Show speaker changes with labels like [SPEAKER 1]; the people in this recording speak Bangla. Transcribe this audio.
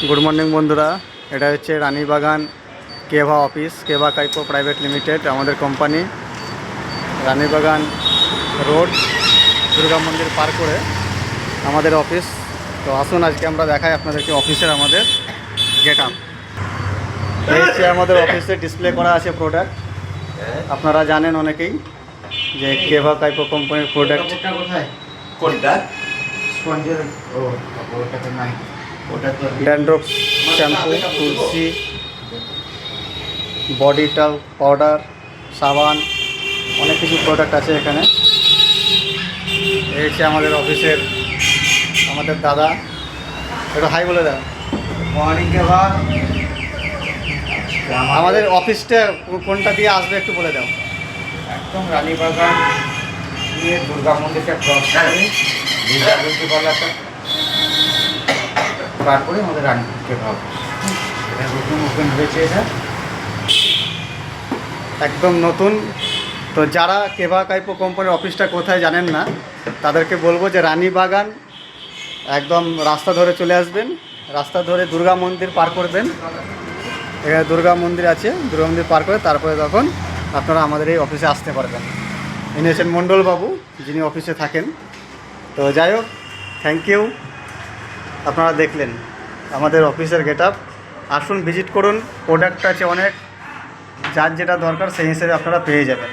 [SPEAKER 1] গুড মর্নিং বন্ধুরা, এটা হচ্ছে রানীবাগান কেভা অফিস, কেভা কাইপো প্রাইভেট লিমিটেড আমাদের কোম্পানি। রানীবাগান রোড, দুর্গা মন্দির পার করে আমাদের অফিস। তো আসুন আজকে আমরা দেখাই আপনাদেরকে অফিসের আমাদের গেট আপ। এই হচ্ছে আমাদের অফিসে ডিসপ্লে করা আছে প্রোডাক্ট। আপনারা জানেন অনেকেই যে কেভা কাইপো কোম্পানির প্রোডাক্ট। ড্যান্ড্রফ শ্যাম্পু, তুলসী, বডি টাল পাউডার, সাবান, অনেক কিছু প্রোডাক্ট আছে এখানে। এই হচ্ছে আমাদের অফিসের আমাদের দাদা, একটু হাই বলে দেন।
[SPEAKER 2] মর্নিং কেভা।
[SPEAKER 1] আমাদের অফিসটা কোনটা দিয়ে আসবে একটু বলে দাও।
[SPEAKER 2] একদম রানীবাগান দিয়ে দুর্গা মন্দিরটা ক্রস করে বিদ্যাপতি কলাটা পার করে আমাদের রানী কেভা। এটা নতুন ওপেন হয়েছে, এটা
[SPEAKER 1] একদম নতুন। তো যারা কেভা কাইপো কোম্পানির অফিসটা কোথায় জানেন না, তাদেরকে বলবো যে রানীবাগান একদম রাস্তা ধরে চলে আসবেন। রাস্তা ধরে দুর্গা মন্দির পার করবেন। এখানে দুর্গা মন্দির আছে, দুর্গা মন্দির পার করে তারপরে তখন আপনারা আমাদের এই অফিসে আসতে পারবেন। ইনি হচ্ছেন মণ্ডলবাবু, যিনি অফিসে থাকেন। তো যাই হোক, থ্যাংক ইউ। আপনারা দেখলেন আমাদের অফিসের গেট আপ। আসুন ভিজিট করুন, প্রোডাক্ট আছে অনেক, যার যেটা দরকার সেই হিসেবে আপনারা পেয়ে যাবেন।